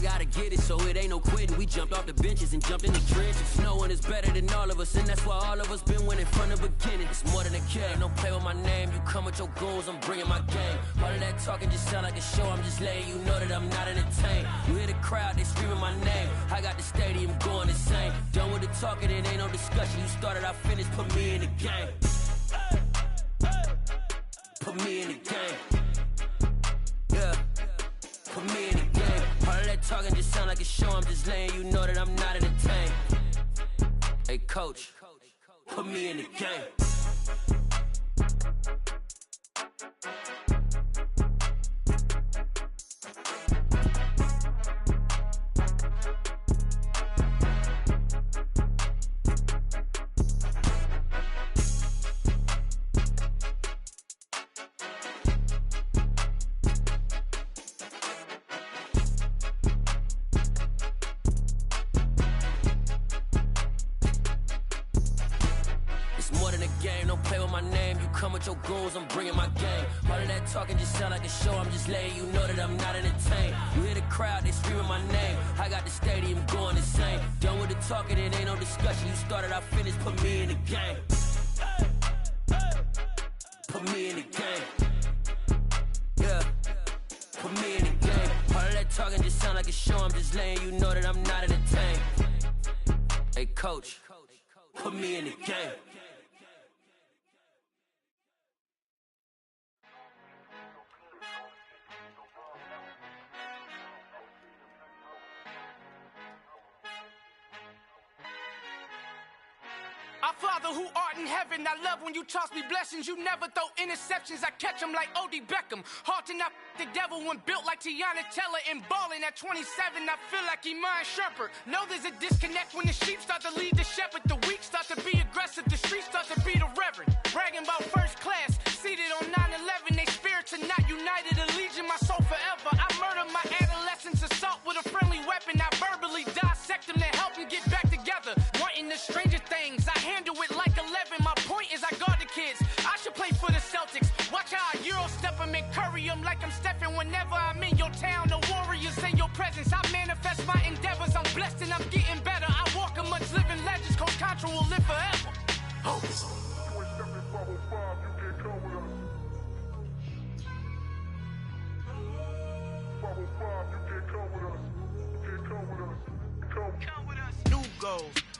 gotta get it, so it ain't no quitting. We jumped off the benches and jumped in the trenches. No one is better than all of us, and that's why all of us been winning from the beginning. It's more than a game, don't play with my name. You come with your goons, I'm bringing my game. All of that talking just sound like a show, I'm just letting you know that I'm not entertained. You hear the crowd, they screaming my name. I got the stadium going insane. Done with the talking, it ain't no discussion. You started, I finished, put me in the game. Put me in the game. Yeah, put me in the game. All of that talking just sound like a show, I'm just letting you know that I'm not entertained. Hey coach, put me in the game. Your goons, I'm bringing my game. All of that talking just sound like a show, I'm just letting you know that I'm not entertained. You hear the crowd, they screaming my name. I got the stadium going insane. Done with the talking, it ain't no discussion. You started, I finished, put me in the game. Put me in the game. Yeah, put me in the game. All of that talking just sound like a show, I'm just letting you know that I'm not entertained. Hey coach, put me in the game. Our Father who art in heaven, I love when you toss me blessings. You never throw interceptions, I catch them like O.D. Beckham. Hard to not the devil when built like Tiana Teller and balling at 27, I feel like Iman Shumpert. Know there's a disconnect when the sheep start to lead the shepherd. The weak start to be aggressive, the streets start to be the reverend. Bragging about first class, seated on 9/11. They spirits are not united, a legion, my soul forever. I murder my adolescence, assault with a friendly weapon. I verbally dissect them to help them get back together. Wanting the stranger things, I handle it like 11. My point is I guard the kids. I should play for the Celtics. Watch how I Euro step them and curry them like I'm Stephen. Whenever I'm in your town, the Warriors in your presence. I manifest my endeavors. I'm blessed and I'm getting better. I walk amongst living legends. Coach Contra will live forever. Oh.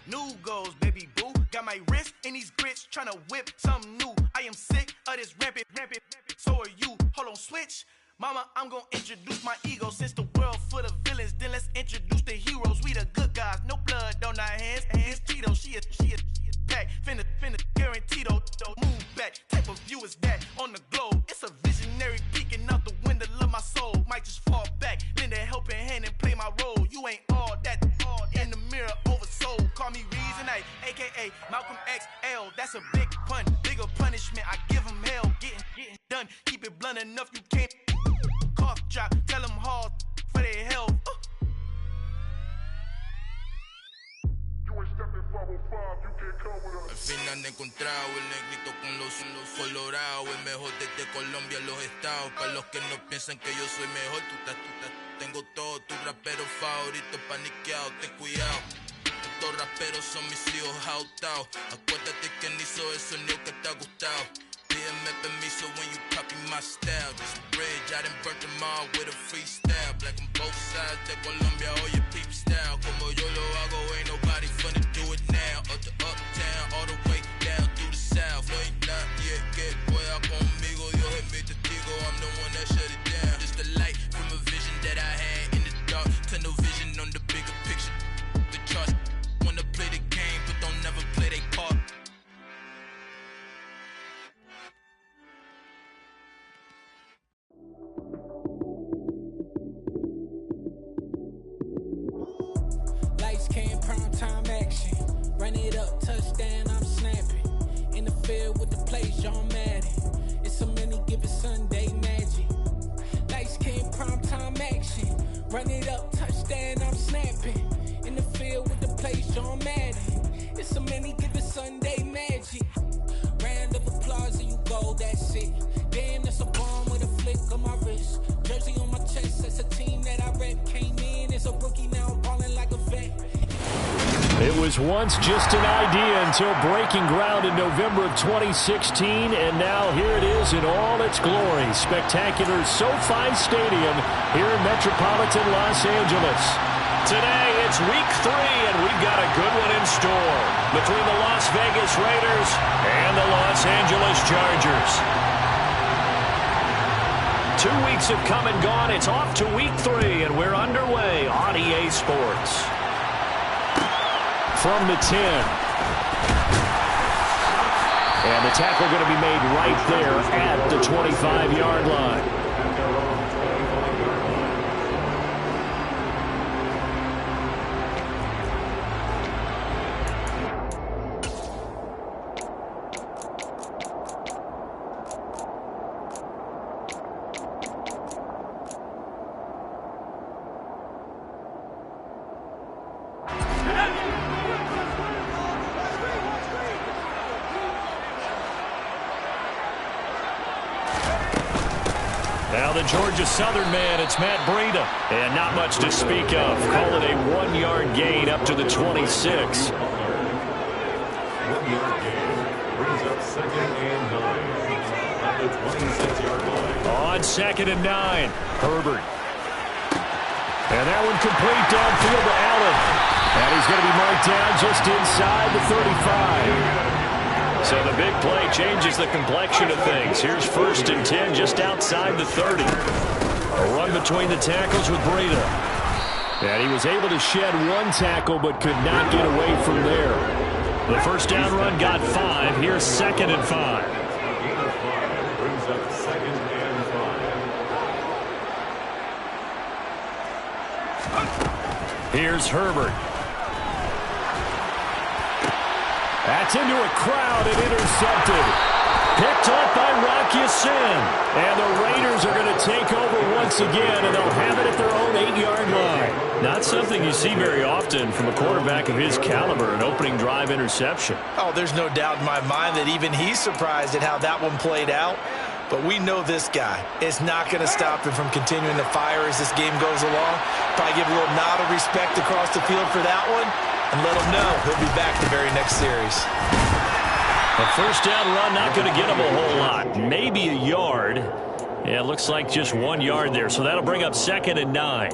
New goals, baby boo. Got my wrist in these grits, tryna whip something new. I am sick of this rampant. So are you. Hold on, switch. Mama, I'm gonna introduce my ego. Since the world full of villains, then let's introduce the heroes. We the good guys, no blood on our hands. Hands Tito, she a pack. Finna guaranteed don't move back. Type of view is that on the globe? It's a visionary peeking out the window of my soul. Might just fall back, lend a helping hand and play my role. You ain't all that in the mirror oversold. Call me Reason A, aka Malcolm XL. That's a big pun, bigger punishment. I give him hell, getting done. Keep it blunt enough, you can't cough drop. Tell them hard for their health. Al fin han encontrado el negrito con los colorados, el mejor desde Colombia, los estados. Para los que no piensan que yo soy mejor, tengo todo, tus raperos favoritos paniqueados, ten cuidado. Estos raperos son mis hijos adoptados. Acuérdate que ni hizo el sonido que te ha gustado. Pídeme permiso when you copy my style. This bridge, I done burnt them all with a freestyle. Black on both sides de Colombia, oye peep style. Como yo lo hago, ain't nobody finna do it now. Up to uptown, all the way down through the south. No hay nadie que pueda conmigo, Dios es mi testigo. I'm the one that shut it down. Just a light from a vision that I had in the dark. Tunnel vision on the bigger picture. The charts wanna play the game, but don't never play their part. Lights came, prime time action. Run it up, touchdown, I'm snapping. In the field with the plays, John Madden. It's a many given Sunday magic. Lights came, prime time action. Run it up, touchdown, I'm snapping. In the field with the plays, John Madden. It's a many given Sunday magic. Round of applause and you go, that's it. Damn, that's a bomb with a flick on my wrist. Jersey on my chest, that's a team that I rep. Came in as a was once just an idea until breaking ground in November of 2016, and now here it is in all its glory. Spectacular SoFi Stadium here in metropolitan Los Angeles. Today, it's week 3, and we've got a good one in store between the Las Vegas Raiders and the Los Angeles Chargers. 2 weeks have come and gone. It's off to week 3, and we're underway on EA Sports. From the 10. And the tackle going to be made right there at the 25-yard line. Now the Georgia Southern man, it's Matt Breida. And not much to speak of. Call it a 1-yard gain up to the 26. 1-yard gain brings up 2nd and 9 at the 26-yard line. On 2nd and 9, Herbert. And that one complete downfield to Allen. And he's going to be marked down just inside the 35. So the big play changes the complexion of things. Here's 1st and 10 just outside the 30. A run between the tackles with Breida. And he was able to shed 1 tackle but could not get away from there. The first down run got 5. Here's 2nd and 5. Gain of 5 brings up 2nd and 5. Here's Herbert. That's into a crowd and intercepted. Picked up by Rocky Sin. And the Raiders are going to take over once again, and they'll have it at their own 8-yard line. Not something you see very often from a quarterback of his caliber, an opening drive interception. Oh, there's no doubt in my mind that even he's surprised at how that one played out. But we know this guy is not going to stop him from continuing to fire as this game goes along. Probably give a little nod of respect across the field for that one. And let him know he'll be back the very next series. A first down run not going to get him a whole lot. Maybe a yard. Yeah, it looks like just 1 yard there. So that'll bring up 2nd and 9.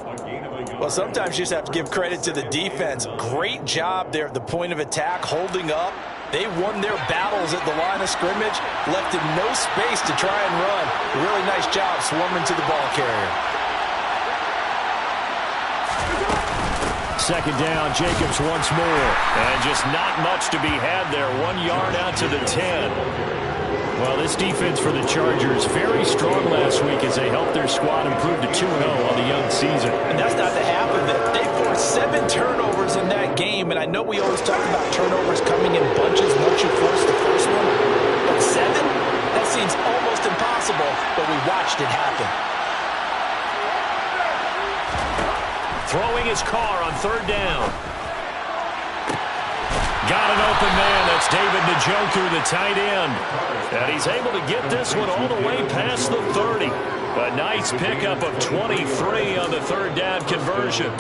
Well, sometimes you just have to give credit to the defense. Great job there at the point of attack, holding up. They won their battles at the line of scrimmage, left him no space to try and run. Really nice job swarming to the ball carrier. 2nd down, Jacobs once more. And just not much to be had there. 1 yard out to the 10. Well, this defense for the Chargers, very strong last week as they helped their squad improve to 2-0 on the young season. And that's not the half of it. They forced 7 turnovers in that game, and I know we always talk about turnovers coming in bunches once you force the first one. But 7? That seems almost impossible, but we watched it happen. Throwing his car on 3rd down. Got an open man. That's David Njoku, the tight end. And he's able to get this one all the way past the 30. A nice pickup of 23 on the 3rd down conversion.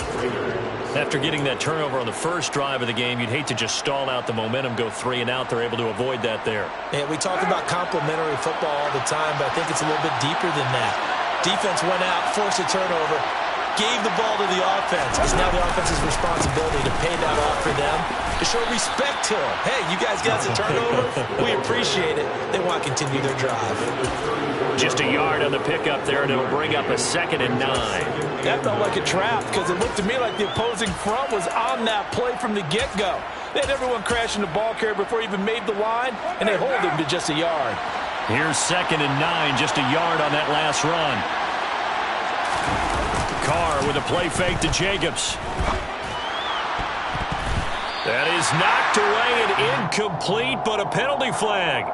After getting that turnover on the first drive of the game, you'd hate to just stall out the momentum, go 3 and out. They're able to avoid that there. Yeah, we talk about complementary football all the time, but I think it's a little bit deeper than that. Defense went out, forced a turnover, gave the ball to the offense. It's now the offense's responsibility to pay that off for them, to show respect to them. Hey, you guys got the turnover. We appreciate it. They want to continue their drive. Just a yard on the pickup there, and it'll bring up a 2nd and 9. That felt like a trap because it looked to me like the opposing front was on that play from the get-go. They had everyone crashing the ball carrier before he even made the line, and they hold him to just a yard. Here's 2nd and 9, just a yard on that last run. Carr with a play fake to Jacobs. That is knocked away and incomplete, but a penalty flag.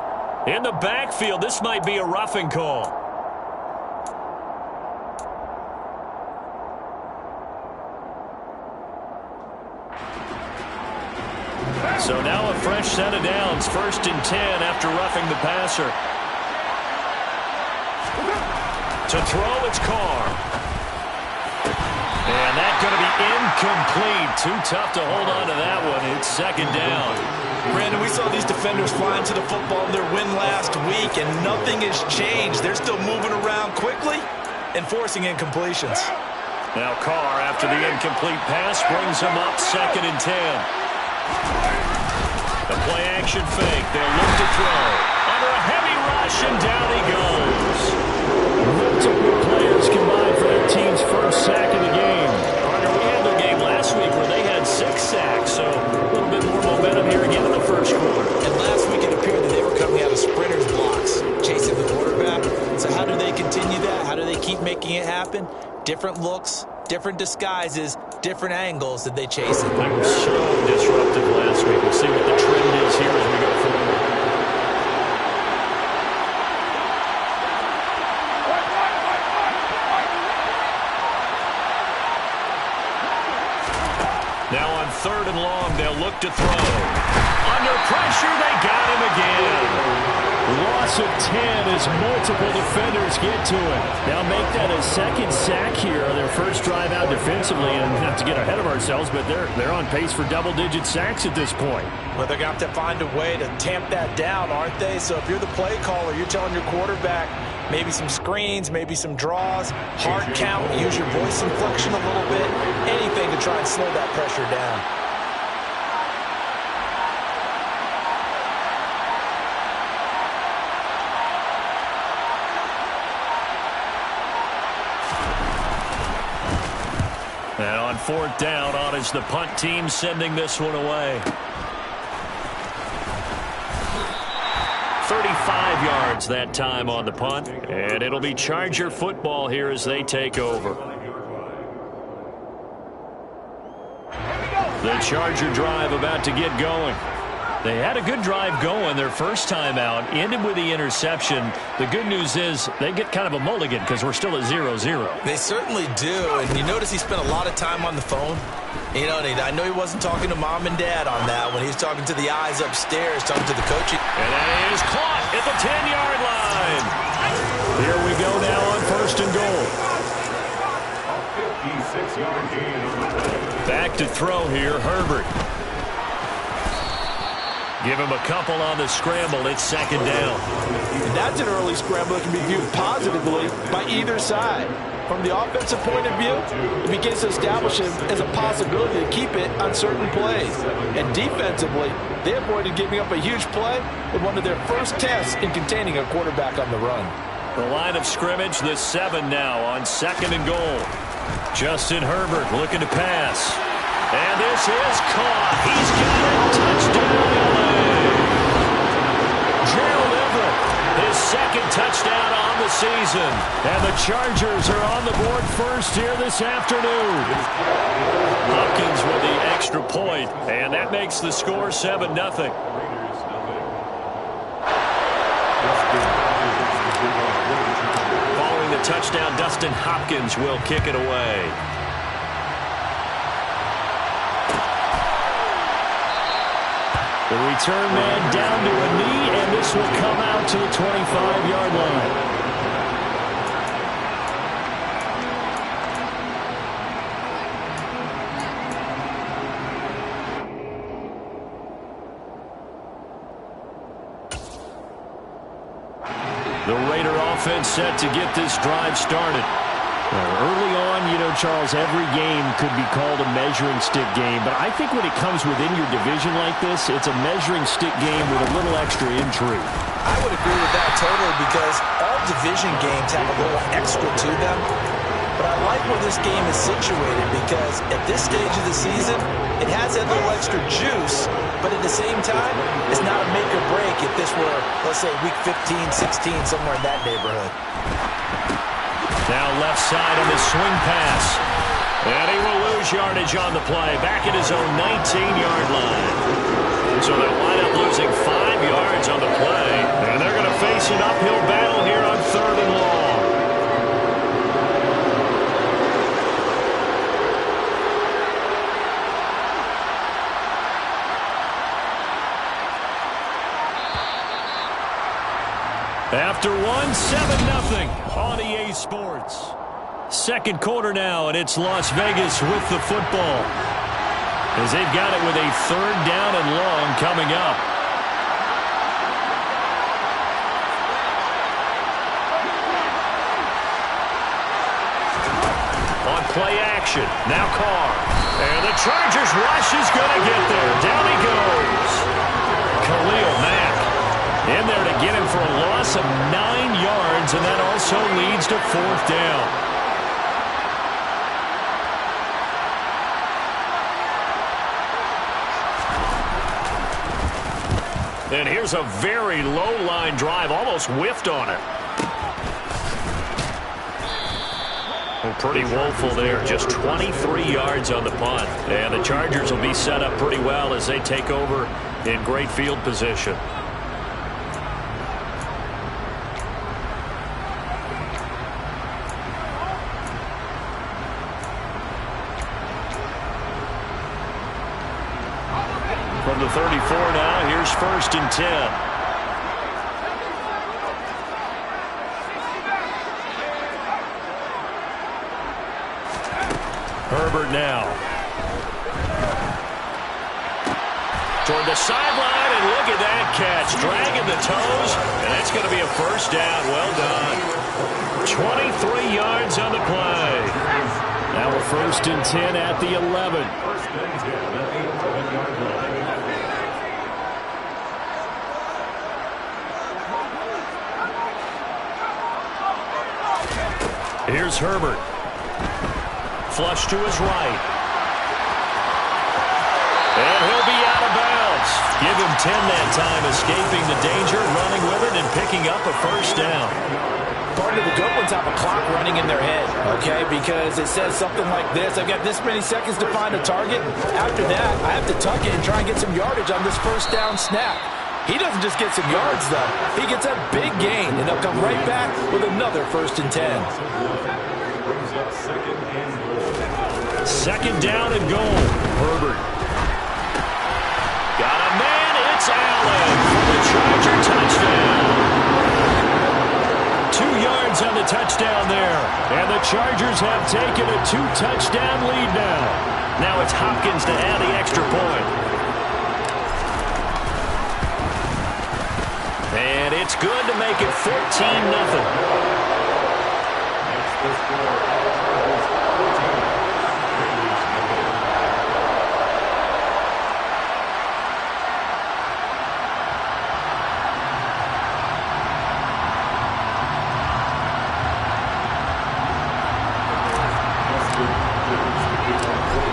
In the backfield, this might be a roughing call. So now a fresh set of downs, 1st and 10 after roughing the passer. To throw, it's Carr. And that's going to be incomplete. Too tough to hold on to that one. It's second down. Brandon, we saw these defenders fly into the football in their win last week, and nothing has changed. They're still moving around quickly and forcing incompletions. Now Carr, after the incomplete pass, brings him up second and 10. The play-action fake. They'll look to throw. Under a heavy rush, and down he goes. Multiple players combined for their team's first sack of the game. Partner, we had their game last week where they had 6 sacks, so a little bit more momentum here again in the first quarter. And last week it appeared that they were coming out of sprinters blocks, chasing the quarterback. So how do they continue that? How do they keep making it happen? Different looks, different disguises, different angles that they chase it. They were so disruptive last week. We'll see what the trend is here as we go forward. Now on 3rd and long, they'll look to throw. Under pressure, they got him again. Loss of 10 as multiple defenders get to it. Now make that a second sack here on their first drive out defensively, and not to get ahead of ourselves, but they're on pace for double-digit sacks at this point. Well, they're going to have to find a way to tamp that down, aren't they? So if you're the play caller, you're telling your quarterback maybe some screens, maybe some draws, hard count, use your voice inflection a little bit, anything to try and slow that pressure down. And on 4th down, on is the punt team sending this one away. 35 yards that time on the punt. And it'll be Charger football here as they take over. The Charger drive about to get going. They had a good drive going their first time out, ended with the interception. The good news is they get kind of a mulligan because we're still at 0-0. They certainly do, and you notice he spent a lot of time on the phone. You know, I know he wasn't talking to mom and dad on that when he was talking to the eyes upstairs, talking to the coaching. And that is caught at the 10-yard line. Here we go now on 1st and goal. A 56-yard gain on the play. Back to throw here, Herbert. Give him a couple on the scramble. It's second down. And that's an early scramble that can be viewed positively by either side. From the offensive point of view, it begins to establish him as a possibility to keep it on certain plays. And defensively, they avoided giving up a huge play with one of their first tests in containing a quarterback on the run. The line of scrimmage, the 7 now on 2nd and goal. Justin Herbert looking to pass. And this is caught. He's got it. Touchdown, LA. Gerald Everett, his second touchdown on the season. And the Chargers are on the board first here this afternoon. Hopkins with the extra point, and that makes the score 7-0. Following the touchdown, Dustin Hopkins will kick it away. The return man down to a knee, and this will come out to the 25-yard line. The Raider offense set to get this drive started. Early on, you know, Charles, every game could be called a measuring stick game, but I think when it comes within your division like this, it's a measuring stick game with a little extra intrigue. I would agree with that totally because all division games have a little extra to them. But I like where this game is situated because at this stage of the season, it has that little extra juice, but at the same time, it's not a make or break if this were, let's say, week 15, 16, somewhere in that neighborhood. Now left side on the swing pass. And he will lose yardage on the play. Back at his own 19-yard line. So they'll wind up losing 5 yards on the play. And they're going to face an uphill battle here on 3rd and long. After one, 7-0 on EA Sports. Second quarter now, and it's Las Vegas with the football, as they've got it with a 3rd down and long coming up. On play action, now Carr. And the Chargers rush is going to get there. Down he goes. Khalil Mack in there to get him for a loss of 9 yards, and that also leads to 4th down. And here's a very low-line drive, almost whiffed on it. Well, pretty woeful there, just 23 yards on the punt. And the Chargers will be set up pretty well as they take over in great field position. From the 34 now, here's 1st and 10. Herbert now. Toward the sideline, and look at that catch. Dragging the toes, and that's going to be a 1st down. Well done. 23 yards on the play. Now a 1st and 10 at the 11. 1st and 10 at the 11-yard line. Here's Herbert. Flush to his right. And he'll be out of bounds. Give him 10 that time, escaping the danger, running with it, and picking up a 1st down. Partner, the good ones have a clock running in their head, okay? Because it says something like this. I've got this many seconds to find a target. After that, I have to tuck it and try and get some yardage on this 1st down snap. He doesn't just get some yards, though. He gets a big gain, and they'll come right back with another 1st and 10. Brings up 2nd and goal. 2nd down and goal. Herbert. Got a man. It's Allen for the Charger touchdown. 2 yards on the touchdown there. And the Chargers have taken a 2-touchdown lead now. Now it's Hopkins to add the extra point. And it's good to make it 14-0. That's the score. Chargers 14.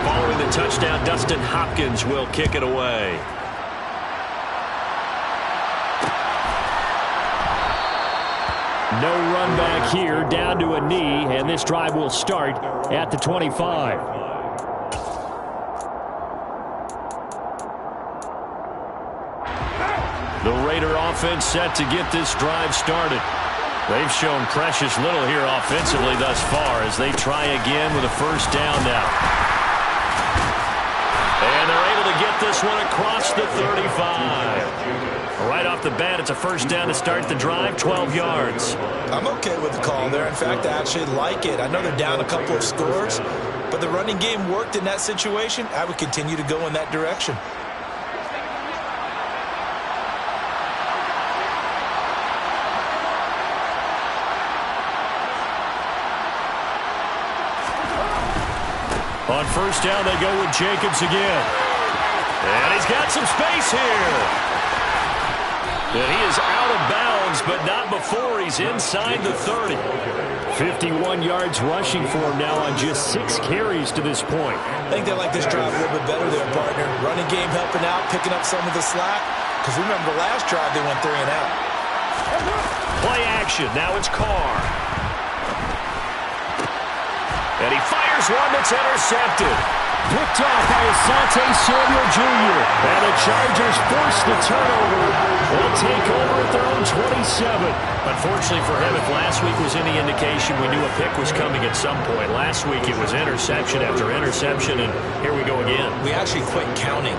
Following the touchdown, Dustin Hopkins will kick it away. No run back here, down to a knee, and this drive will start at the 25. The Raider offense set to get this drive started. They've shown precious little here offensively thus far as they try again with a 1st down now. And they're able to get this one across the 35. Right off the bat, it's a 1st down to start the drive, 12 yards. I'm okay with the call there. In fact, I actually like it. I know they're down a couple of scores, but the running game worked in that situation. I would continue to go in that direction. On 1st down, they go with Jacobs again. And he's got some space here. And he is out of bounds, but not before he's inside the 30. 51 yards rushing for him now on just 6 carries to this point. I think they like this drive a little bit better there, partner. Running game helping out, picking up some of the slack. Because remember, the last drive they went 3 and out. Play action. Now it's Carr. And he fires one that's intercepted. Picked off by Asante Samuel Jr. And the Chargers force the turnover. They'll take over at their own 27. Unfortunately for him, if last week was any indication, we knew a pick was coming at some point. Last week it was interception after interception, and here we go again. We actually quit counting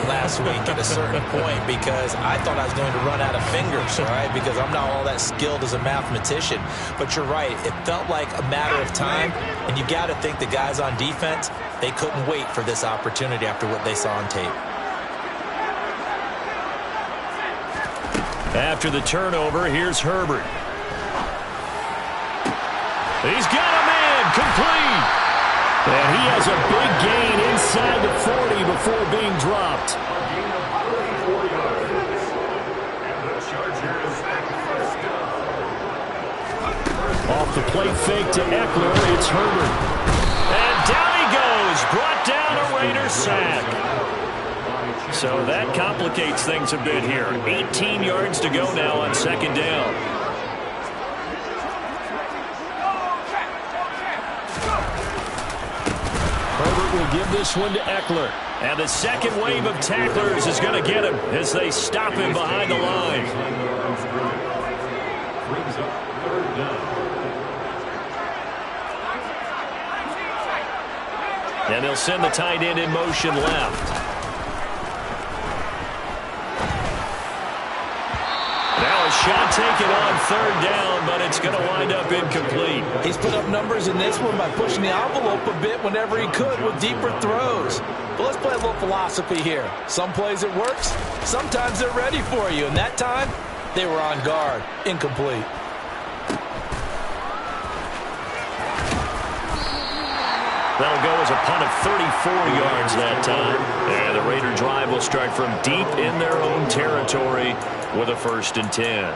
last week at a certain point because I thought I was going to run out of fingers, right? Because I'm not all that skilled as a mathematician. But you're right. It felt like a matter of time, and you got to think the guys on defense, they couldn't wait for this opportunity after what they saw on tape. After the turnover, here's Herbert. He's got a man complete. And he has a big gain inside the 40 before being dropped. Off the play fake to Eckler, it's Herbert. And down he goes. Brought down a Raider sack. So that complicates things a bit here. 18 yards to go now on second down. Herbert will give this one to Eckler. And the second wave of tacklers is going to get him as they stop him behind the line. And they'll send the tight end in motion left. Now a shot taken on third down, but it's going to wind up incomplete. He's put up numbers in this one by pushing the envelope a bit whenever he could with deeper throws. But let's play a little philosophy here. Some plays it works, sometimes they're ready for you. And that time, they were on guard. Incomplete. That'll go as a punt of 34 yards that time. And the Raider drive will start from deep in their own territory with a 1st and 10.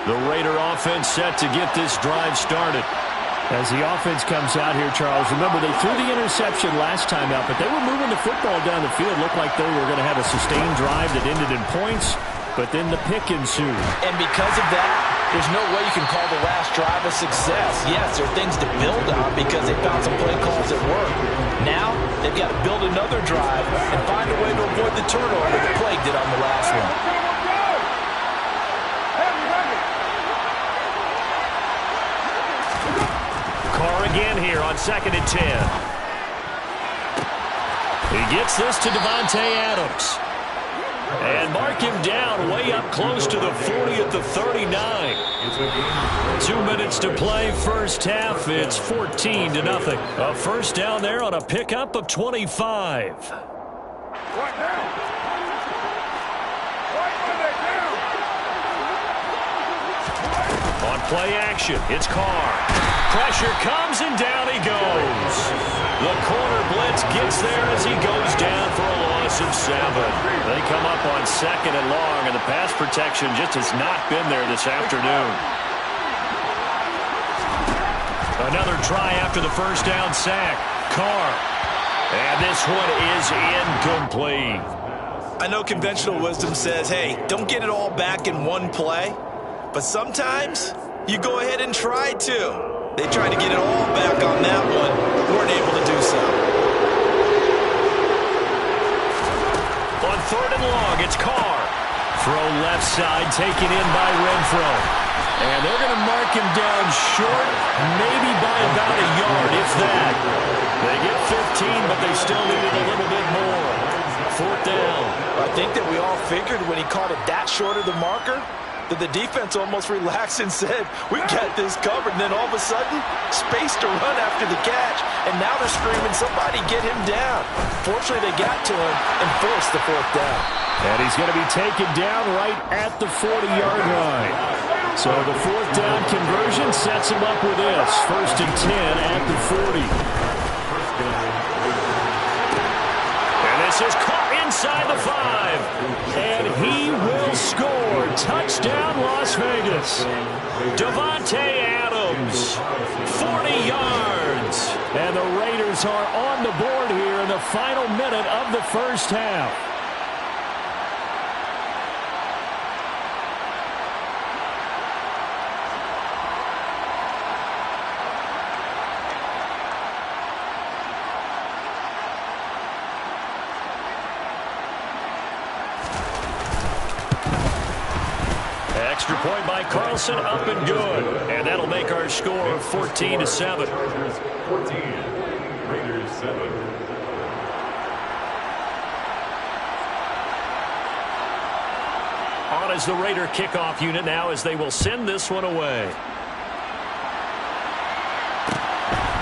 The Raider offense set to get this drive started. As the offense comes out here, Charles, remember they threw the interception last time out, but they were moving the football down the field. Looked like they were going to have a sustained drive that ended in points, but then the pick ensued. And because of that, there's no way you can call the last drive a success. Yes, there are things to build on because they found some play calls that work. Now, they've got to build another drive and find a way to avoid the turnover that plagued it on the last one. Carr again here on 2nd and 10. He gets this to Davante Adams. And mark him down way up close to the 40 at the 39. 2 minutes to play first half. It's 14-0. A first down there on a pickup of 25. On play action, it's Carr. Pressure comes and down he goes. The corner blitz gets there as he goes down for a loss of 7. They come up on 2nd and long, and the pass protection just has not been there this afternoon. Another try after the first down sack. Carr. And this one is incomplete. I know conventional wisdom says, hey, don't get it all back in one play. But sometimes you go ahead and try to. They tried to get it all back on that one. Weren't able to do so. On 3rd and long, it's Carr. Throw left side, taken in by Renfro. And they're going to mark him down short, maybe by about a yard, if that. They get 15, but they still needed a little bit more. 4th down. I think that we all figured when he caught it that short of the marker, that the defense almost relaxed and said, we got this covered. And then all of a sudden, space to run after the catch. And now they're screaming, somebody get him down. Fortunately, they got to him and forced the 4th down. And he's going to be taken down right at the 40-yard line. So the 4th down conversion sets him up with this. 1st and 10 at the 40. And this is caught inside the 5. And he will score. Touchdown, Las Vegas. Davante Adams, 40 yards. And the Raiders are on the board here in the final minute of the first half. Extra point by Carlson, up and good. And that'll make our score 14-7. 14, Raiders 7. On is the Raider kickoff unit now as they will send this one away.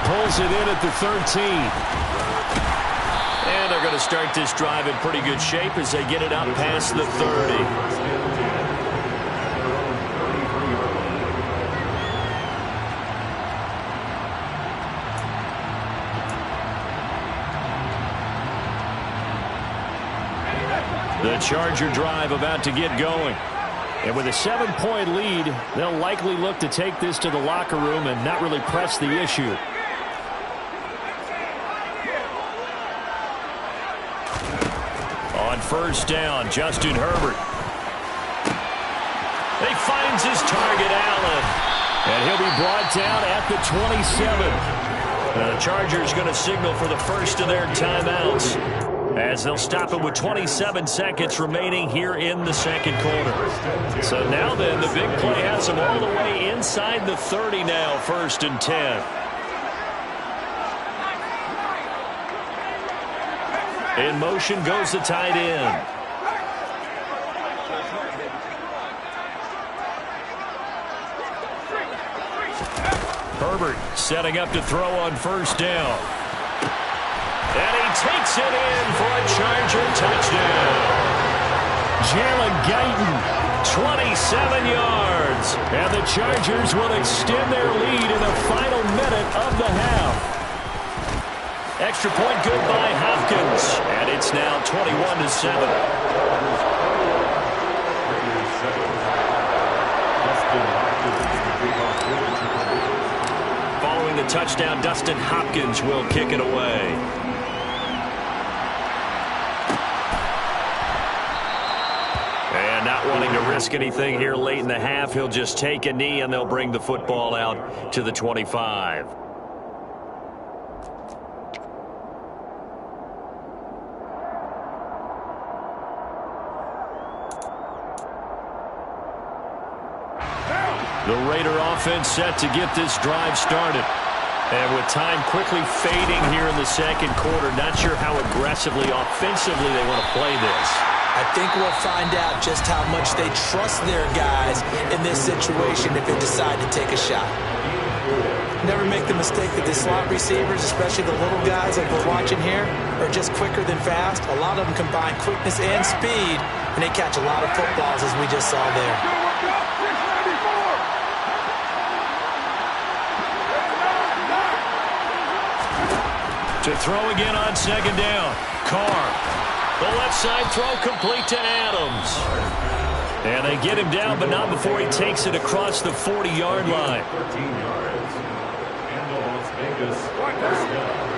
Pulls it in at the 13. And they're going to start this drive in pretty good shape as they get it up past the 30. The Charger drive about to get going. And with a 7-point lead, they'll likely look to take this to the locker room and not really press the issue. On first down, Justin Herbert. He finds his target, Allen. And he'll be brought down at the 27. The Chargers going to signal for the first of their timeouts, as they'll stop it with 27 seconds remaining here in the second quarter. So now then, the big play has them all the way inside the 30 now, 1st and 10. In motion goes the tight end. Herbert setting up to throw on first down. And he takes it in for a Charger touchdown. Jalen Guyton, 27 yards. And the Chargers will extend their lead in the final minute of the half. Extra point good by Hopkins. And it's now 21-7. Following the touchdown, Dustin Hopkins will kick it away. And not wanting to risk anything here late in the half, he'll just take a knee and they'll bring the football out to the 25. The Raider offense set to get this drive started. And with time quickly fading here in the second quarter, not sure how aggressively, offensively they want to play this. I think we'll find out just how much they trust their guys in this situation if they decide to take a shot. Never make the mistake that the slot receivers, especially the little guys like we're watching here, are just quicker than fast. A lot of them combine quickness and speed, and they catch a lot of footballs as we just saw there. To throw again on second down. Carr. The left side throw complete to Adams. And they get him down, but not before he takes it across the 40-yard line. 13 yards. And the Las Vegas first down.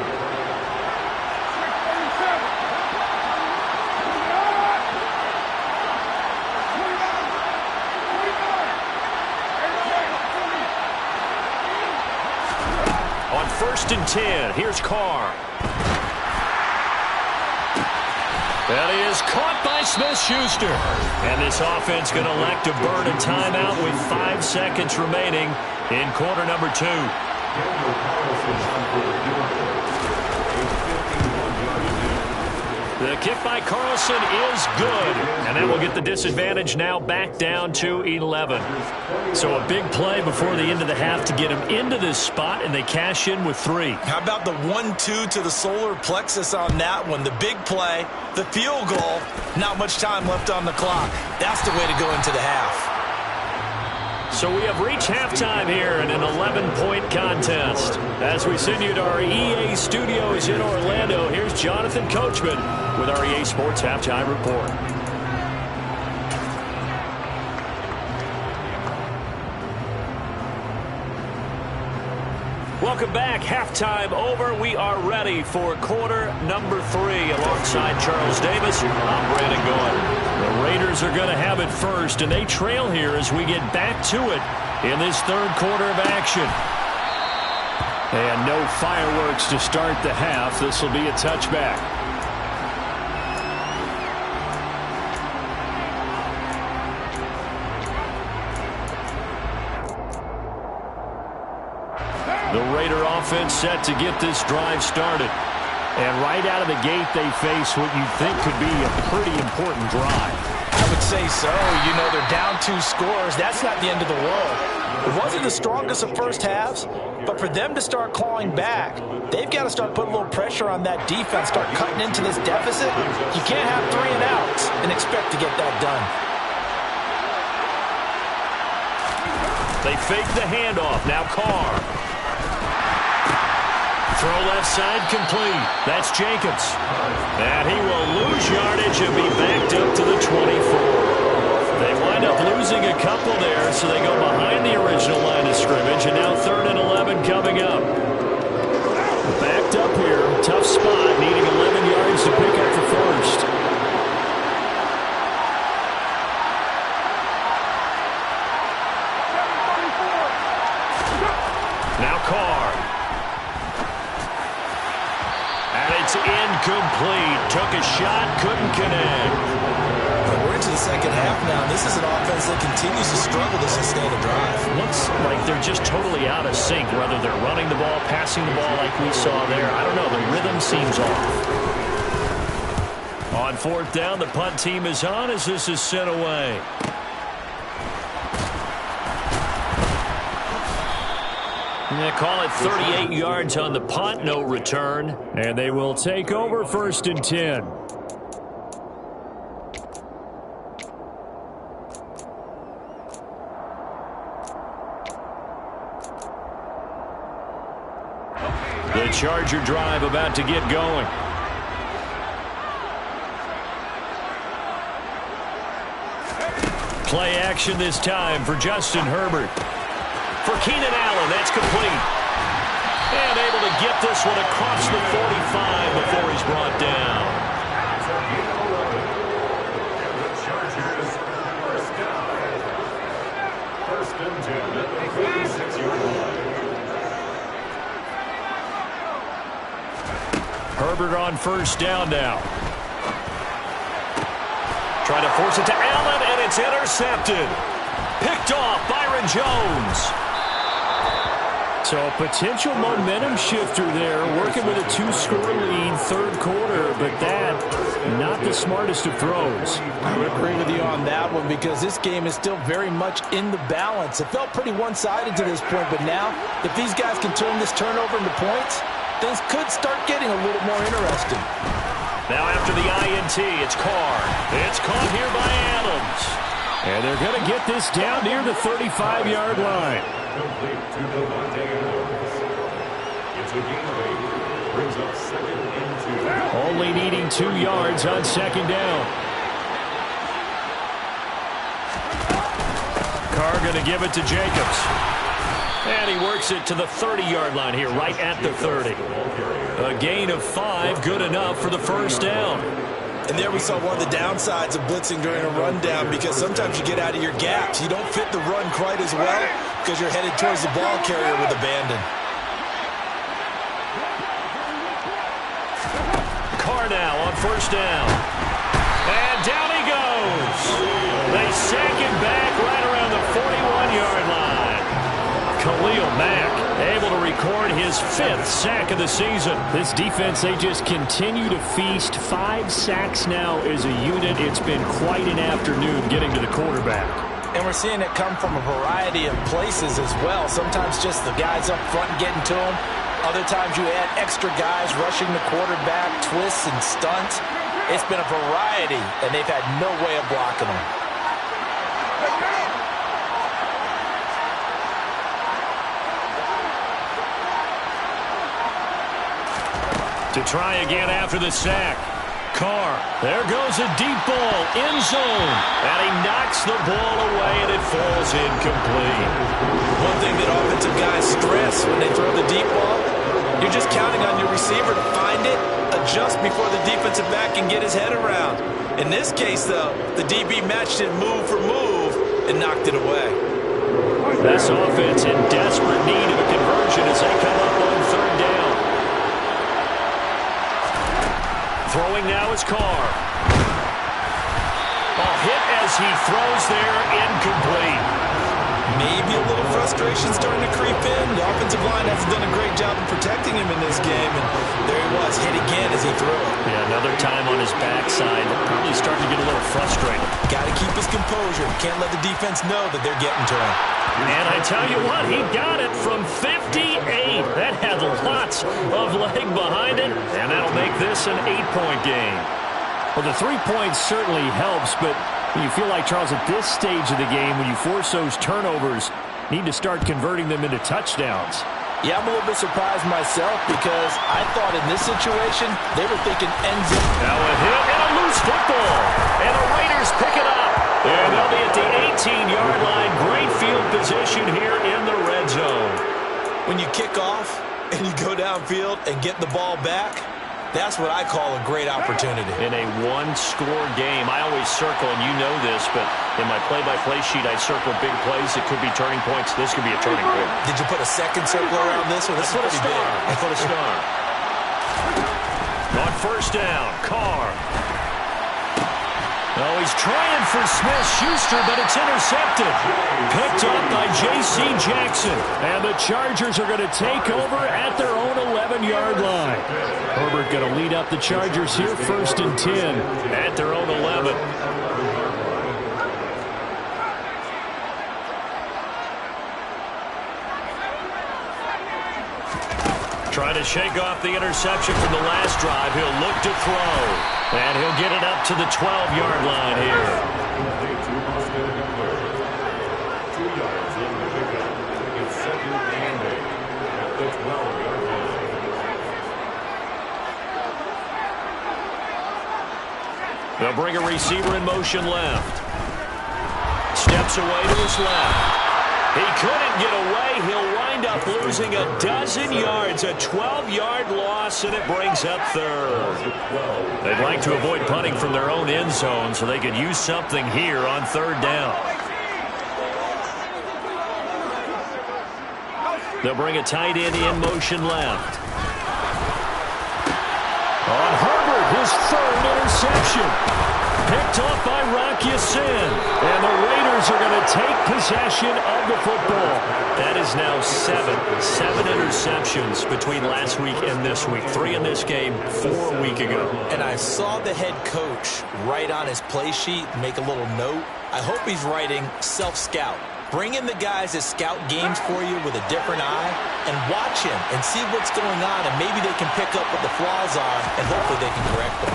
On 1st and 10, here's Carr. And he is caught by Smith-Schuster. And this offense going to elect to burn a timeout with 5 seconds remaining in quarter number 2. The kick by Carlson is good. And that will get the disadvantage now back down to 11. So a big play before the end of the half to get him into this spot, and they cash in with 3. How about the 1-2 to the solar plexus on that one? The big play, the field goal, not much time left on the clock. That's the way to go into the half. So we have reached halftime here in an 11-point contest. As we send you to our EA studios in Orlando, here's Jonathan Coachman with our EA Sports Halftime Report. Welcome back. Halftime over. We are ready for quarter number 3. Alongside Charles Davis, I'm Brandon Gordon. The Raiders are going to have it first, and they trail here as we get back to it in this third quarter of action. And no fireworks to start the half. This will be a touchback. The Raider offense set to get this drive started. And right out of the gate, they face what you think could be a pretty important drive. I would say so. You know, they're down 2 scores. That's not the end of the world. It wasn't the strongest of first halves, but for them to start clawing back, they've got to start putting a little pressure on that defense, start cutting into this deficit. You can't have 3 and outs and expect to get that done. They fake the handoff. Now Carr. Throw left side complete. That's Jacobs. And he will lose yardage and be backed up to the 24. They wind up losing a couple there, so they go behind the original line of scrimmage, and now 3rd and 11 coming up. Backed up here. Tough spot, needing 11 yards to pick up the first. Now Carr. It's incomplete. Took a shot, couldn't connect. We're into the second half now. This is an offense that continues to struggle to sustain a drive. Looks like they're just totally out of sync, whether they're running the ball, passing the ball like we saw there. I don't know. The rhythm seems off. On 4th down, the punt team is on as this is sent away. They call it 38 yards on the punt, no return. And they will take over 1st and 10. The Charger drive about to get going. Play action this time for Justin Herbert. For Keenan Allen, that's complete. And able to get this one across the 45 before he's brought down. The Chargers, 1st down. 1st and 10 at the 36-yard line. Herbert on 1st down now. Trying to force it to Allen, and it's intercepted. Picked off Byron Jones. So a potential momentum shifter there, working with a 2-score lead, 3rd quarter, but that, not the smartest of throws. I would agree with you on that one because this game is still very much in the balance. It felt pretty one-sided to this point, but now, if these guys can turn this turnover into points, things could start getting a little more interesting. Now after the INT, it's Carr. It's caught here by Adams. And they're going to get this down near the 35-yard line. Complete to Devontae Adams. It's a gain of 8. Brings up 2nd and 2. Only needing 2 yards on 2nd down. Carr going to give it to Jacobs. And he works it to the 30-yard line here, right at the 30. A gain of 5, good enough for the 1st down. And there we saw one of the downsides of blitzing during a rundown because sometimes you get out of your gaps. You don't fit the run quite as well because you're headed towards the ball carrier with abandon. Carr now on 1st down. And down he goes. They sack him back right around the 41-yard line. Khalil Mack able to record his 5th sack of the season. This defense, they just continue to feast. 5 sacks now as a unit. It's been quite an afternoon getting to the quarterback. And we're seeing it come from a variety of places as well. Sometimes just the guys up front getting to him. Other times you add extra guys rushing the quarterback, twists and stunts. It's been a variety, and they've had no way of blocking them. To try again after the sack. Carr, there goes a deep ball, end zone, and he knocks the ball away, and it falls incomplete. One thing that offensive guys stress when they throw the deep ball, you're just counting on your receiver to find it, adjust before the defensive back can get his head around. In this case, though, the DB matched it move for move and knocked it away. This offense in desperate need of a conversion as they come up on 3rd down. Throwing now is Carr. A hit as he throws there, incomplete. maybe a little frustration starting to creep in. The offensive line hasn't done a great job of protecting him in this game, and there he was, hit again as he threw it. Yeah, another time on his backside. Probably starting to get a little frustrated. Got to keep his composure. Can't let the defense know that they're getting to him. And I tell you what, he got it from 58. That had lots of leg behind it, and that'll make this an 8-point game. Well, the 3 points certainly helps, but you feel like, Charles, at this stage of the game, when you force those turnovers, need to start converting them into touchdowns. Yeah, I'm a little bit surprised myself because I thought in this situation they were thinking end zone. Now a hit and a loose football. And the Raiders pick it up. And they'll be at the 18-yard line. Great field position here in the red zone. When you kick off and you go downfield and get the ball back, that's what I call a great opportunity. In a one-score game, I always circle, and you know this, but in my play-by-play sheet, I circle big plays. It could be turning points. This could be a turning point. Did you put a second circle around this one? This is pretty big. I put a star. On first down, Carr. Oh, he's trying for Smith-Schuster, but it's intercepted. Picked up by J.C. Jackson. And the Chargers are going to take over at their own 11-yard line. Herbert going to lead up the Chargers here, 1st and 10 at their own 11. Trying to shake off the interception from the last drive. He'll look to throw. And he'll get it up to the 12-yard line here. 2 yards in the pickup. It's 2nd and 8 at the 12-yard line. They'll bring a receiver in motion left. Steps away to his left. He couldn't get away. He'll wind up losing a dozen yards. A 12-yard loss, and it brings up 3rd. They'd like to avoid punting from their own end zone so they could use something here on 3rd down. They'll bring a tight end in motion left. On Herbert, his 3rd interception. Picked off by Rocky Sin. And the Raiders are going to take possession of the football. That is now 7 interceptions between last week and this week. 3 in this game, 4 a week ago. And I saw the head coach write on his play sheet, make a little note. I hope he's writing self-scout. Bring in the guys that scout games for you with a different eye and watch him and see what's going on, and maybe they can pick up what the flaws are, and hopefully they can correct them.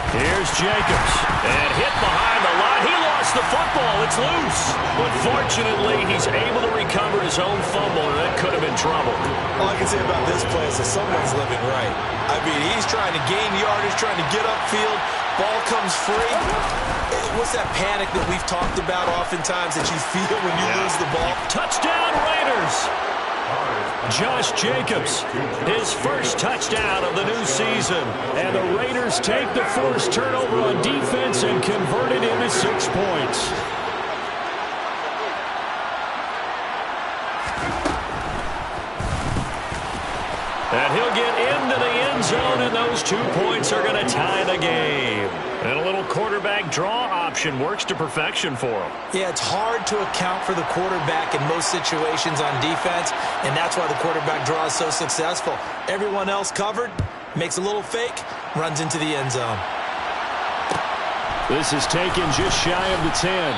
Here's Jacobs, and hit behind the line. He lost the football. It's loose. But fortunately, he's able to recover his own fumble, and that could have been trouble. All I can say about this play is that someone's living right. I mean, he's trying to gain yardage, trying to get upfield. Ball comes free. What's that panic that we've talked about oftentimes that you feel when you lose the ball? Touchdown, Raiders. Josh Jacobs, his first touchdown of the new season. And the Raiders take the forced turnover on defense and convert it into 6 points. And he'll get into the end zone, and those 2 points are going to tie the game. And a little quarterback draw option works to perfection for him. Yeah, it's hard to account for the quarterback in most situations on defense, and that's why the quarterback draw is so successful. Everyone else covered, makes a little fake, runs into the end zone. This is taken just shy of the 10.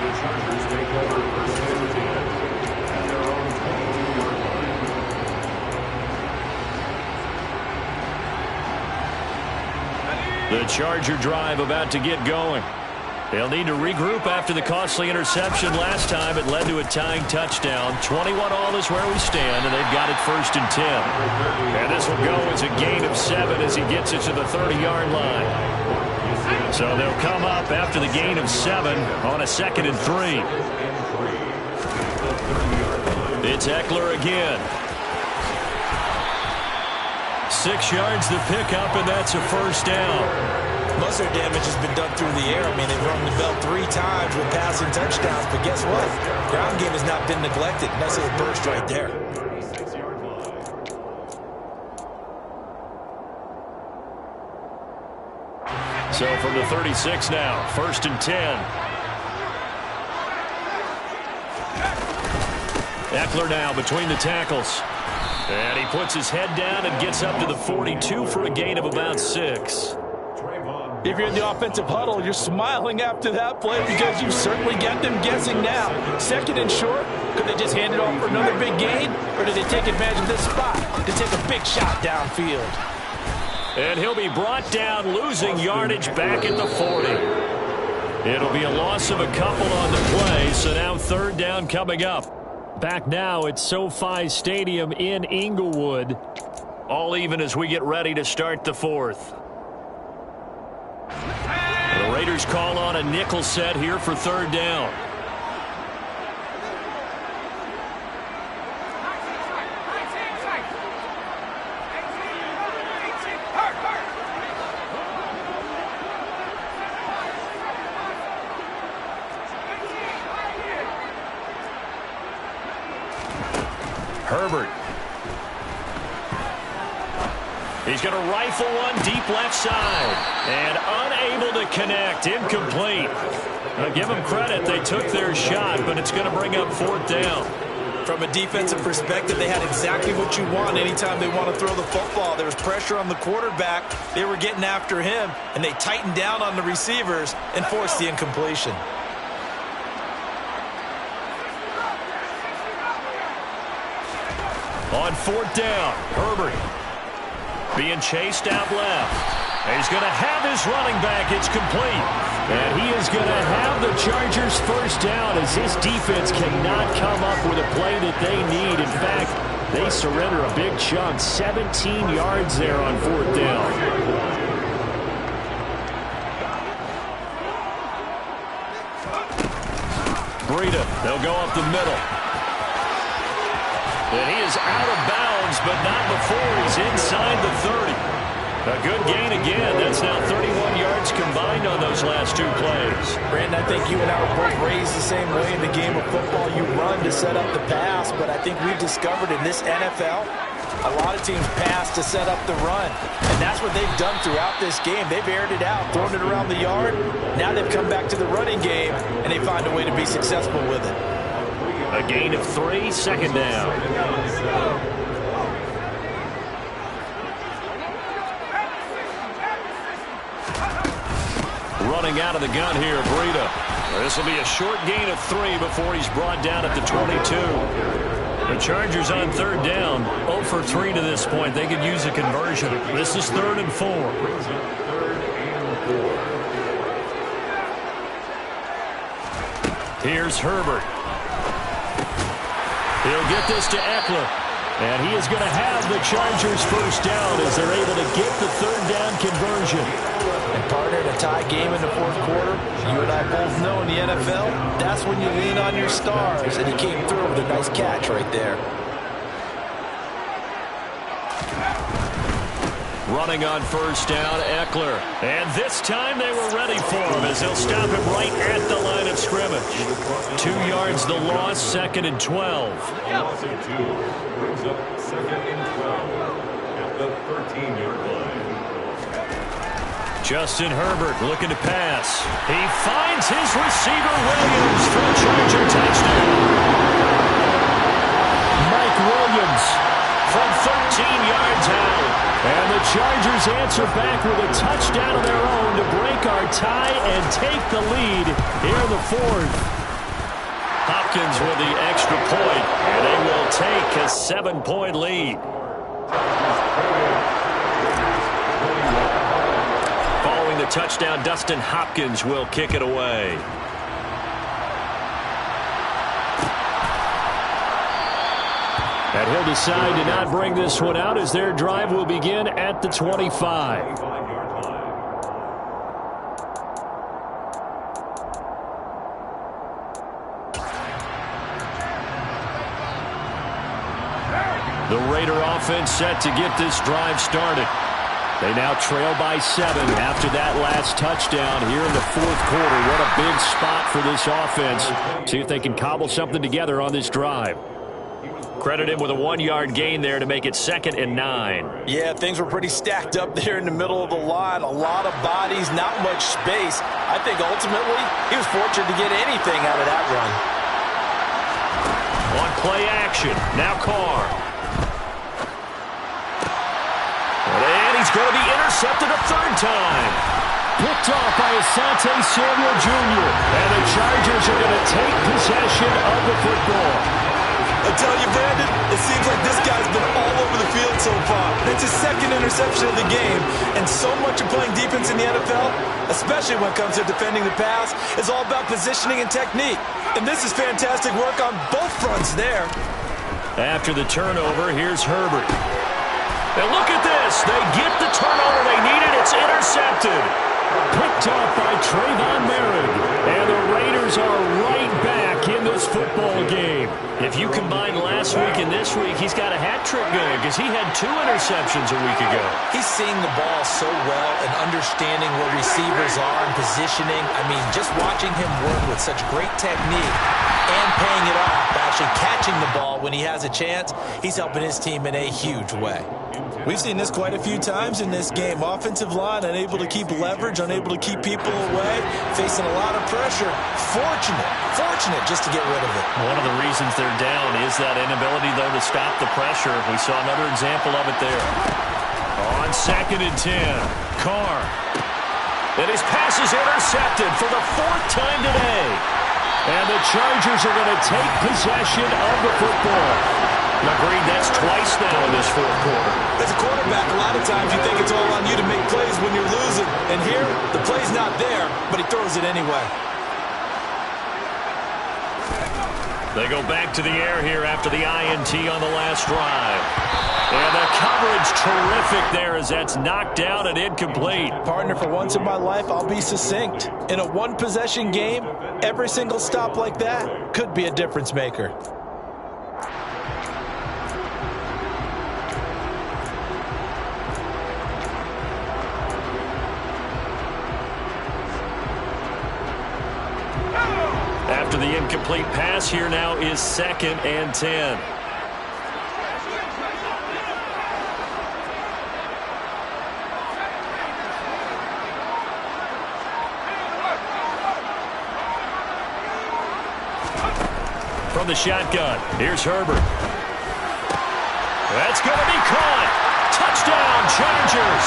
The Chargers take over 1st and 10 at their own 22-yard line. The Charger drive about to get going. They'll need to regroup after the costly interception last time. It led to a tying touchdown. 21 all is where we stand, and they've got it 1st and 10. And this will go as a gain of 7 as he gets it to the 30-yard line. So they'll come up after the gain of 7 on a 2nd and 3. It's Eckler again. 6 yards to pick up, and that's a 1st down. Most of their damage has been done through the air. I mean, they've rung the bell 3 times with passing touchdowns, but guess what? Ground game has not been neglected. Nice little burst right there. So from the 36 now, 1st and 10. Eckler now between the tackles. And he puts his head down and gets up to the 42 for a gain of about 6. If you're in the offensive huddle, you're smiling after that play because you certainly got them guessing now. 2nd and short, could they just hand it off for another big gain? Or did they take advantage of this spot to take a big shot downfield? And he'll be brought down, losing yardage back at the 40. It'll be a loss of a couple on the play, so now 3rd down coming up. Back now at SoFi Stadium in Inglewood. All even as we get ready to start the 4th. The Raiders call on a nickel set here for 3rd down. Herbert. He's going to rifle one deep left side. And unable to connect. Incomplete. Now give them credit. They took their shot, but it's going to bring up 4th down. From a defensive perspective, they had exactly what you want anytime they want to throw the football. There was pressure on the quarterback. They were getting after him, and they tightened down on the receivers and forced the incompletion. On 4th down, Herbert being chased out left. He's going to have his running back. It's complete. And he is going to have the Chargers first down as this defense cannot come up with a play that they need. In fact, they surrender a big chunk, 17 yards there on 4th down. Breida, they'll go up the middle. And he is out of bounds, but not before he's inside the 30. A good gain again. That's now 31 yards combined on those last 2 plays. Brandon, I think you and I were both raised the same way in the game of football. You run to set up the pass, but I think we've discovered in this NFL, a lot of teams pass to set up the run. And that's what they've done throughout this game. They've aired it out, thrown it around the yard. Now they've come back to the running game, and they find a way to be successful with it. A gain of 3, 2nd down. Running out of the gun here, Breida. This will be a short gain of 3 before he's brought down at the 22. The Chargers on 3rd down, 0 for 3 to this point. They could use a conversion. This is 3rd and 4. Here's Herbert. He'll get this to Eckler. And he is going to have the Chargers first down as they're able to get the 3rd down conversion. And partner, in a tie game in the 4th quarter, you and I both know in the NFL, that's when you lean on your stars. And he came through with a nice catch right there. Running on 1st down, Eckler. And this time they were ready for him as they'll stop him right at the line of scrimmage. 2 yards the loss, 2nd and 12. Loss of 2 brings up 2nd and 12 at the 13-yard line. Justin Herbert looking to pass. He finds his receiver Williams for a Charger touchdown. Mike Williams from 13 yards out. And the Chargers answer back with a touchdown of their own to break our tie and take the lead here in the 4th. Hopkins with the extra point, and they will take a 7-point lead. Following the touchdown, Dustin Hopkins will kick it away. And he'll decide to not bring this one out as their drive will begin at the 25. The Raider offense set to get this drive started. They now trail by 7 after that last touchdown here in the 4th quarter. What a big spot for this offense. See if they can cobble something together on this drive. Credit him with a 1-yard gain there to make it 2nd and 9. Yeah, things were pretty stacked up there in the middle of the line. A lot of bodies, not much space. I think ultimately he was fortunate to get anything out of that run. On play action. Now Carr. And he's going to be intercepted a third time. Picked off by Asante Samuel Jr. And the Chargers are going to take possession of the football. I tell you, Brandon, it seems like this guy's been all over the field so far. It's his second interception of the game, and so much of playing defense in the NFL, especially when it comes to defending the pass, is all about positioning and technique. And this is fantastic work on both fronts there. After the turnover, here's Herbert. And look at this. They get the turnover they needed. It's intercepted. Picked off by Trayvon Merritt. And the Raiders are right back in this football game. If you combine last week and this week, he's got a hat trick going because he had 2 interceptions a week ago. He's seeing the ball so well and understanding where receivers are and positioning. I mean, just watching him work with such great technique and paying it off, actually catching the ball when he has a chance, he's helping his team in a huge way. We've seen this quite a few times in this game. Offensive line unable to keep leverage, unable to keep people away, facing a lot of pressure. Fortunate just to get rid of it. One of the reasons they're down is that inability, though, to stop the pressure. We saw another example of it there. On 2nd and 10, Carr. And his pass is intercepted for the 4th time today. And the Chargers are going to take possession of the football. Agreed, that's twice now in this 4th quarter. As a quarterback, a lot of times you think it's all on you to make plays when you're losing. And here, the play's not there, but he throws it anyway. They go back to the air here after the INT on the last drive. And the coverage terrific there as that's knocked down and incomplete. Partner, for once in my life, I'll be succinct. In a one-possession game, every single stop like that could be a difference maker. After the incomplete pass, here now is 2nd and 10. From the shotgun, here's Herbert. That's going to be caught. Touchdown, Chargers.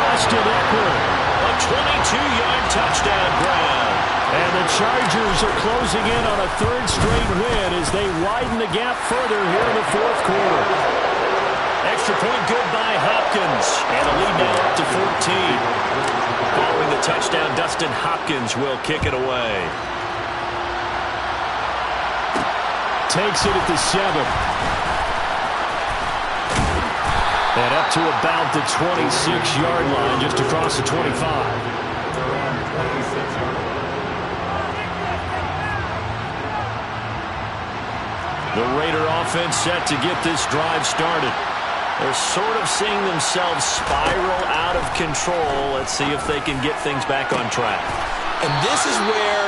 Austin Eckler. A 22-yard touchdown grab. And the Chargers are closing in on a 3rd straight win as they widen the gap further here in the 4th quarter. Extra point good by Hopkins. And a lead now up to 14. Following the touchdown, Dustin Hopkins will kick it away. Takes it at the 7. And up to about the 26-yard line, just across the 25. The Raider offense set to get this drive started. They're sort of seeing themselves spiral out of control. Let's see if they can get things back on track. And this is where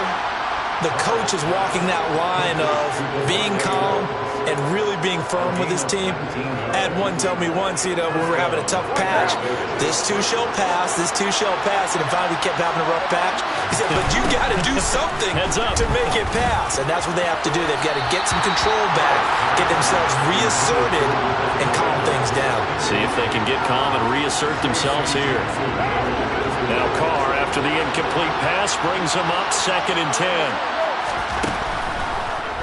the coach is walking that line of being calm and really being firm with his team. I had one tell me once, when we were having a tough patch, this too shall pass, this too shall pass. And finally we kept having a rough patch. He said, but you got to do something to make it pass. And that's what they have to do. They've got to get some control back, get themselves reasserted, and calm things down. See if they can get calm and reassert themselves here. Now Carr, after the incomplete pass, brings them up 2nd and 10.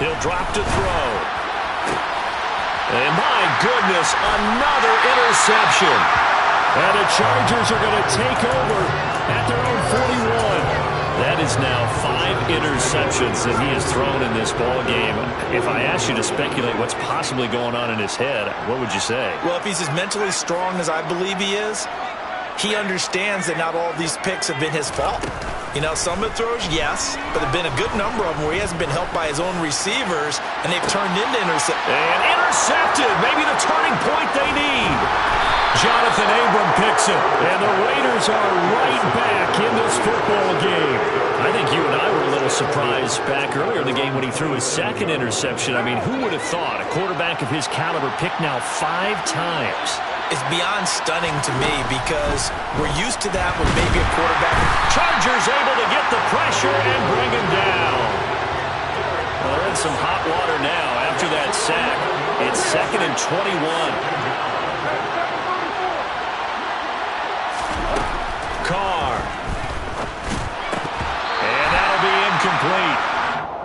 He'll drop to throw. And my goodness, another interception. And the Chargers are going to take over at their own 41. That is now 5 interceptions that he has thrown in this ball game. If I asked you to speculate what's possibly going on in his head, what would you say? Well, if he's as mentally strong as I believe he is, he understands that not all of these picks have been his fault. Some of the throws, yes, but there have been a good number of them where he hasn't been helped by his own receivers, and they've turned into interceptions. And intercepted, maybe the turning point they need. Jonathan Abram picks it, and the Raiders are right back in this football game. I think you and I were a little surprised back earlier in the game when he threw his 2nd interception. I mean, who would have thought a quarterback of his caliber picked now 5 times? It's beyond stunning to me because we're used to that with maybe a quarterback. Chargers able to get the pressure and bring him down. Well, some hot water now after that sack. It's 2nd and 21. Carr. And that'll be incomplete.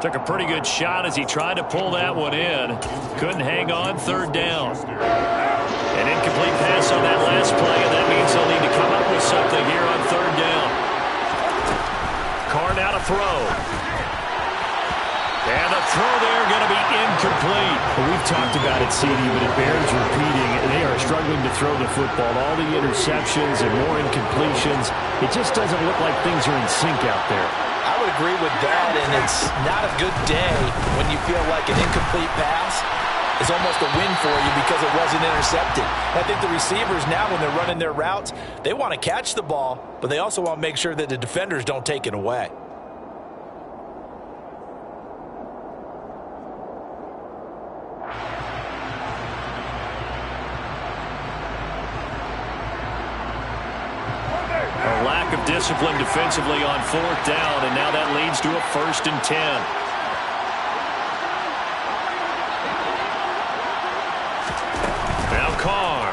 Took a pretty good shot as he tried to pull that one in. Couldn't hang on. 3rd down. An incomplete pass on that last play, and that means they'll need to come up with something here on 3rd down. Carr now to throw. And the throw there going to be incomplete. Well, we've talked about it, CD, but it bears repeating. They are struggling to throw the football. All the interceptions and more incompletions. It just doesn't look like things are in sync out there. I would agree with that, and it's not a good day when you feel like an incomplete pass is almost a win for you because it wasn't intercepted. I think the receivers now, when they're running their routes, they want to catch the ball, but they also want to make sure that the defenders don't take it away. A lack of discipline defensively on 4th down, and now that leads to a 1st and 10. Now Carr.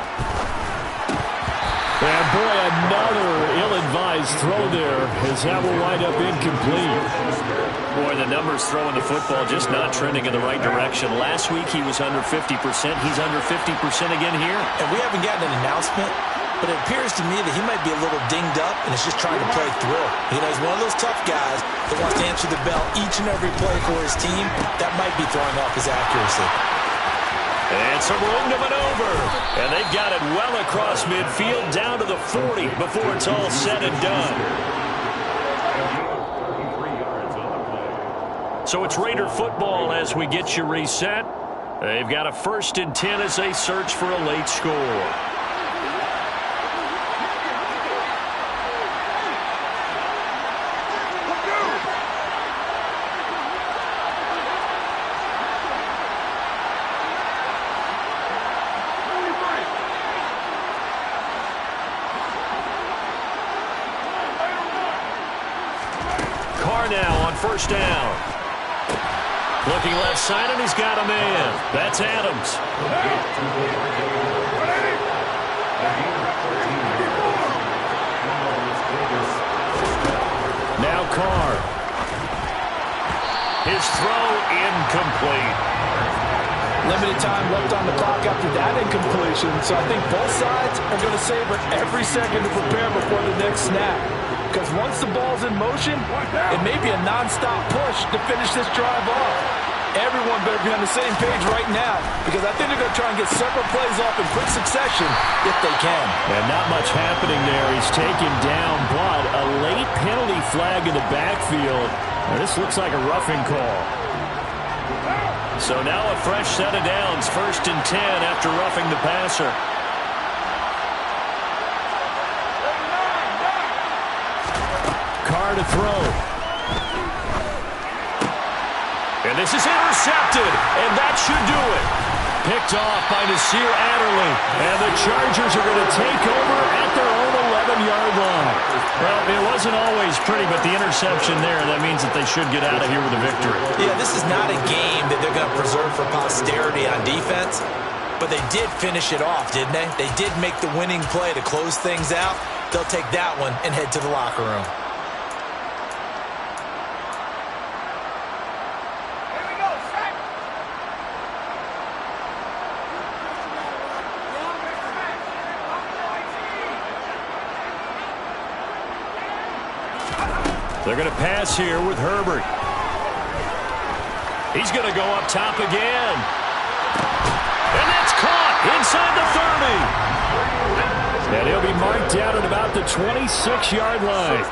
And boy, another ill-advised throw there as that will wind up incomplete. Boy, the numbers throwing the football just not trending in the right direction. Last week he was under 50%. He's under 50% again here. And we haven't gotten an announcement, but it appears to me that he might be a little dinged up and is just trying to play through. You know, he's one of those tough guys that wants to answer the bell each and every play for his team. That might be throwing off his accuracy. And some room to maneuver. And they've got it well across midfield down to the 40 before it's all said and done. So it's Raider football as we get you reset. They've got a 1st and 10 as they search for a late score. Now on 1st down. Looking left side, and he's got a man. That's Adams. Now Carr. His throw incomplete. Limited time left on the clock after that incompletion, so I think both sides are going to savor every second to prepare before the next snap. Because once the ball's in motion, it may be a non-stop push to finish this drive off. Everyone better be on the same page right now, because I think they're going to try and get several plays off in quick succession if they can. And not much happening there. He's taken down, but a late penalty flag in the backfield. And this looks like a roughing call. So now a fresh set of downs, 1st and 10 after roughing the passer. Carr to throw. And this is intercepted, and that should do it. Picked off by Nasir Adderley. And the Chargers are going to take over at their own 11-yard line. Well, it wasn't always pretty, but the interception there, that means that they should get out of here with a victory. Yeah, this is not a game that they're going to preserve for posterity on defense, but they did finish it off, didn't they? They did make the winning play to close things out. They'll take that one and head to the locker room. They're going to pass here with Herbert. He's going to go up top again. And that's caught inside the 30. And he'll be marked down at about the 26-yard line.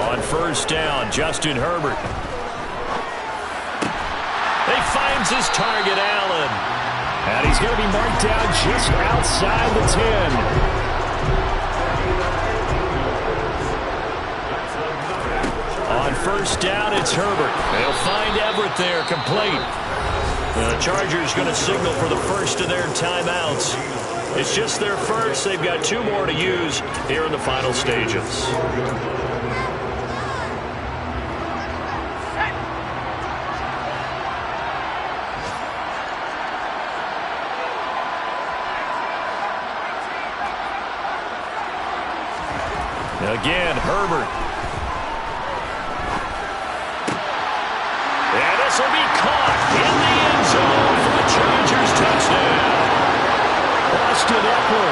On 1st down, Justin Herbert. He finds his target, Allen. And he's going to be marked down just outside the 10. On 1st down, it's Herbert. They'll find Everett there, complete. The Chargers going to signal for the first of their timeouts. It's just their first. They've got 2 more to use here in the final stages. Again, Herbert. And this will be caught in the end zone for the Chargers touchdown. Austin Eckler